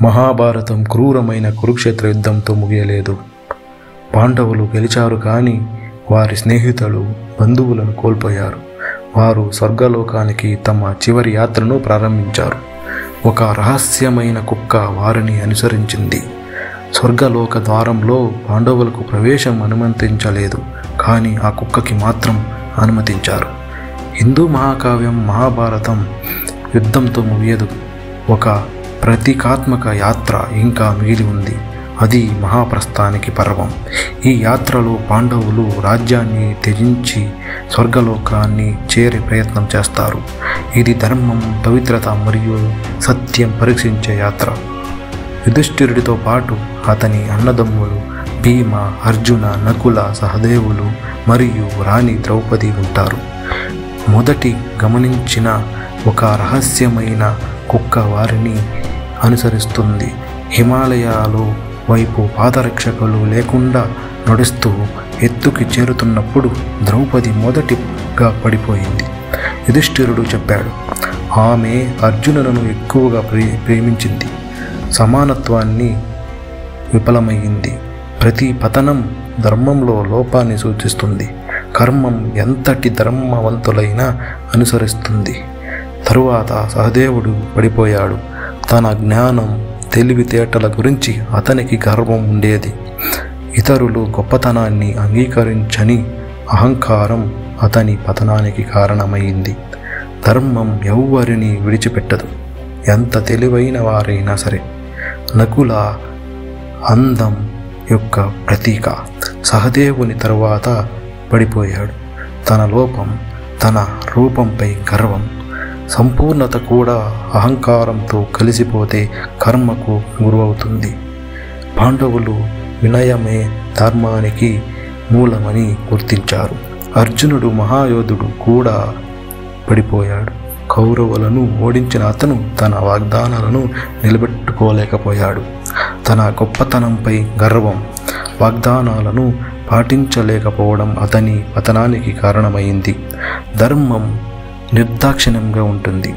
మహాభారతం క్రూరమైన కురుక్షేత్ర యుద్ధంతో ముగియలేదు. పాండవులు గెలిచారు, కానీ వారి స్నేహితులు, బంధువులను కోల్పోయారు. వారు స్వర్గలోకానికి తమ చివరి యాత్రను ప్రారంభించారు. ఒక రహస్యమైన కుక్క వారిని అనుసరించింది. స్వర్గలోక ద్వారంలో పాండవులకు ప్రవేశం అనుమతించలేదు, కానీ ఆ కుక్కకి మాత్రం అనుమతించారు. హిందూ మహాకావ్యం మహాభారతం యుద్ధంతో ముగియదు. ఒక ప్రతీకాత్మక యాత్ర ఇంకా మిగిలి ఉంది. అది మహాప్రస్థానికి పర్వం. ఈ యాత్రలో పాండవులు రాజ్యాన్ని త్యజించి స్వర్గలోకాన్ని చేరే ప్రయత్నం చేస్తారు. ఇది ధర్మం, పవిత్రత మరియు సత్యం పరీక్షించే యాత్ర. యుధిష్ఠిరుడితో పాటు అతని అన్నదమ్ములు భీమ, అర్జున, నకుల, సహదేవులు మరియు రాణి ద్రౌపది ఉంటారు. మొదటి గమనించిన ఒక రహస్యమైన కుక్క వారిని అనుసరిస్తుంది. హిమాలయాలు వైపు పాదరక్షకులు లేకుండా నడుస్తూ ఎత్తుకి చేరుతున్నప్పుడు ద్రౌపది మొదటిగా పడిపోయింది. యుధిష్ఠిరుడు చెప్పాడు, ఆమె అర్జునులను ఎక్కువగా ప్రేమించింది. సమానత్వాన్ని విఫలమయ్యింది. ప్రతి పతనం ధర్మంలో లోపాన్ని సూచిస్తుంది. కర్మం ఎంతటి ధర్మవంతులైనా అనుసరిస్తుంది. తరువాత సహదేవుడు పడిపోయాడు. తన జ్ఞానం, తెలివితేటల గురించి అతనికి గర్వం ఉండేది. ఇతరులు గొప్పతనాన్ని అంగీకరించని అహంకారం అతని పతనానికి కారణమైంది. ధర్మం ఎవ్వరిని విడిచిపెట్టదు, ఎంత తెలివైన వారైనా సరే. నకుల అందం యొక్క ప్రతీక. సహదేవుని తరువాత పడిపోయాడు. తన లోపం, తన రూపంపై గర్వం. సంపూర్ణత కూడా అహంకారంతో కలిసిపోతే కర్మకు గురవుతుంది. పాండవులు వినయమే ధర్మానికి మూలమని గుర్తించారు. అర్జునుడు మహాయోధుడు కూడా పడిపోయాడు. కౌరవులను ఓడించిన అతను తన వాగ్దానాలను నిలబెట్టుకోలేకపోయాడు. తన గొప్పతనంపై గర్వం, వాగ్దానాలను పాటించలేకపోవడం అతని పతనానికి కారణమైంది. ధర్మం నిర్దాక్షిణ్యంగా ఉంటుంది,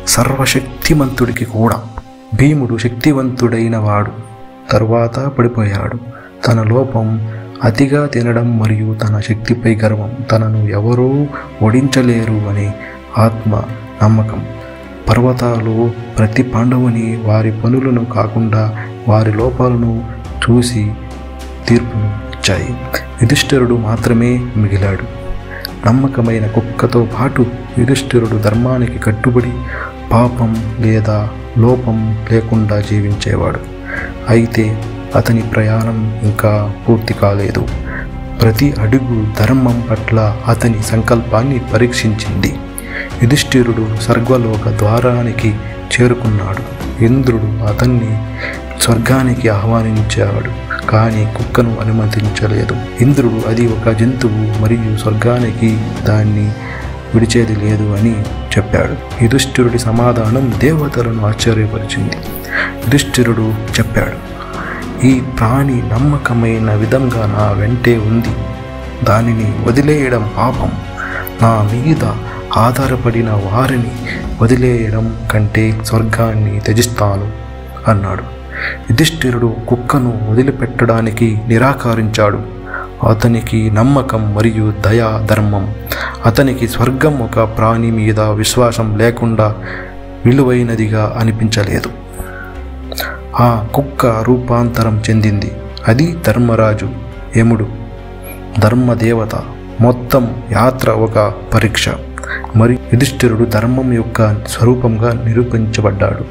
సర్వశక్తిమంతుడికి కూడా. భీముడు శక్తివంతుడైన వాడు, తరువాత పడిపోయాడు. తన లోపం, అతిగా తినడం మరియు తన శక్తిపై గర్వం, తనను ఎవరూ ఓడించలేరు అనే ఆత్మ నమ్మకం. పర్వతాలు ప్రతి పాండవుని వారి పనులను కాకుండా వారి లోపాలను చూసి తీర్పును ఇచ్చాయి. యుధిష్ఠిరుడు మాత్రమే మిగిలాడు. నమ్మకమైన కుక్కతో పాటు యుధిష్ఠిరుడు ధర్మానికి కట్టుబడి పాపం లేదా లోపం లేకుండా జీవించేవాడు. అయితే అతని ప్రయాణం ఇంకా పూర్తి కాలేదు. ప్రతి అడుగు ధర్మం పట్ల అతని సంకల్పాన్ని పరీక్షించింది. యుధిష్ఠిరుడు స్వర్గలోక ద్వారానికి చేరుకున్నాడు. ఇంద్రుడు అతన్ని స్వర్గానికి ఆహ్వానించాడు, కానీ కుక్కను అనుమతించలేదు. ఇంద్రుడు అది ఒక జంతువు మరియు స్వర్గానికి దాన్ని విడిచేది లేదు అని చెప్పాడు. యుధిష్ఠిరుడి సమాధానం దేవతలను ఆశ్చర్యపరిచింది. యుధిష్ఠిరుడు చెప్పాడు, ఈ ప్రాణి నమ్మకమైన విధంగా నా వెంటే ఉంది. దానిని వదిలేయడం పాపం. నా మీద ఆధారపడిన వారిని వదిలేయడం కంటే స్వర్గాన్ని త్యజిస్తాను అన్నాడు. యుధిష్ఠిరుడు కుక్కను వదిలిపెట్టడానికి నిరాకరించాడు. అతనికి నమ్మకం మరియు దయా ధర్మం. అతనికి స్వర్గం ఒక ప్రాణి మీద విశ్వాసం లేకుండా విలువైనదిగా అనిపించలేదు. ఆ కుక్క రూపాంతరం చెందింది. అది ధర్మరాజు, యముడు, ధర్మదేవత. మొత్తం యాత్ర ఒక పరీక్ష. మరియు యుధిష్ఠిరుడు ధర్మం యొక్క స్వరూపంగా నిరూపించబడ్డాడు.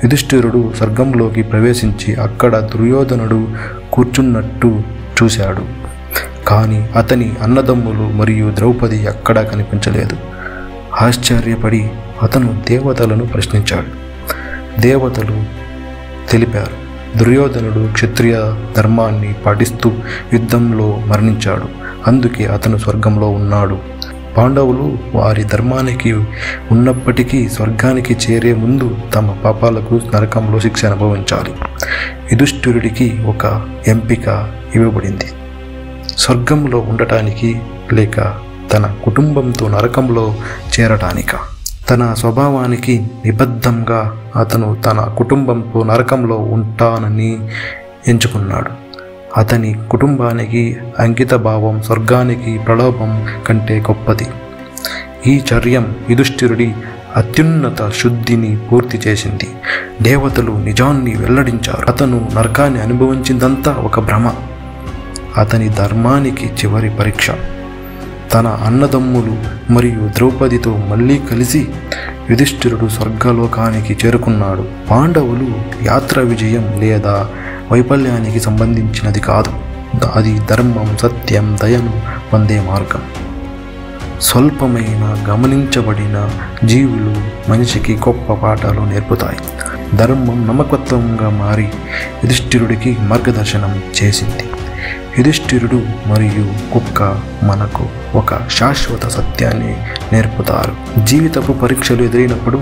యుధిష్ఠిరుడు స్వర్గంలోకి ప్రవేశించి అక్కడ దుర్యోధనుడు కూర్చున్నట్టు చూశాడు, కానీ అతని అన్నదమ్ములు మరియు ద్రౌపది అక్కడ కనిపించలేదు. ఆశ్చర్యపడి అతను దేవతలను ప్రశ్నించాడు. దేవతలు తెలిపారు, దుర్యోధనుడు క్షత్రియ ధర్మాన్ని పాటిస్తూ యుద్ధంలో మరణించాడు, అందుకే అతను స్వర్గంలో ఉన్నాడు. పాండవులు వారి ధర్మానికి ఉన్నప్పటికీ స్వర్గానికి చేరే ముందు తమ పాపాలకు నరకంలో శిక్ష అనుభవించాలి. యుధిష్ఠిరుడికి ఒక ఎంపిక ఇవ్వబడింది, స్వర్గంలో ఉండటానికి లేక తన కుటుంబంతో నరకంలో చేరటానిక. తన స్వభావానికి నిబద్ధంగా అతను తన కుటుంబంతో నరకంలో ఉంటానని ఎంచుకున్నాడు. అతని కుటుంబానికి అంకిత భావం స్వర్గానికి ప్రలోభం కంటే గొప్పది. ఈ చర్యం యుధిష్ఠిరుడి అత్యున్నత శుద్ధిని పూర్తి చేసింది. దేవతలు నిజాన్ని వెల్లడించారు. అతను నరకాన్ని అనుభవించిందంతా ఒక భ్రమ. అతని ధర్మానికి చివరి పరీక్ష. తన అన్నదమ్ములు మరియు ద్రౌపదితో మళ్ళీ కలిసి యుధిష్ఠిరుడు స్వర్గలోకానికి చేరుకున్నాడు. పాండవులు యాత్ర విజయం లేదా వైఫల్యానికి సంబంధించినది కాదు. అది ధర్మం, సత్యం, దయను పొందే మార్గం. స్వల్పమైన గమనించబడిన జీవులు మనిషికి గొప్ప పాఠాలు నేర్పుతాయి. ధర్మం నమ్మకత్వంగా మారి యుధిష్ఠిరుడికి మార్గదర్శనం చేసింది. యుధిష్ఠిరుడు మరియు కుక్క మనకు ఒక శాశ్వత సత్యాన్ని నేర్పుతారు. జీవితపు పరీక్షలు ఎదురైనప్పుడు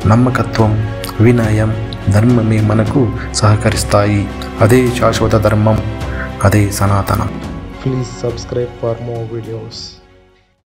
నమ్మకత్వం, వినయం, ధర్మమే మనకు సహకరిస్తాయి. అదే శాశ్వత ధర్మం, అదే సనాతనం. Please subscribe for more videos.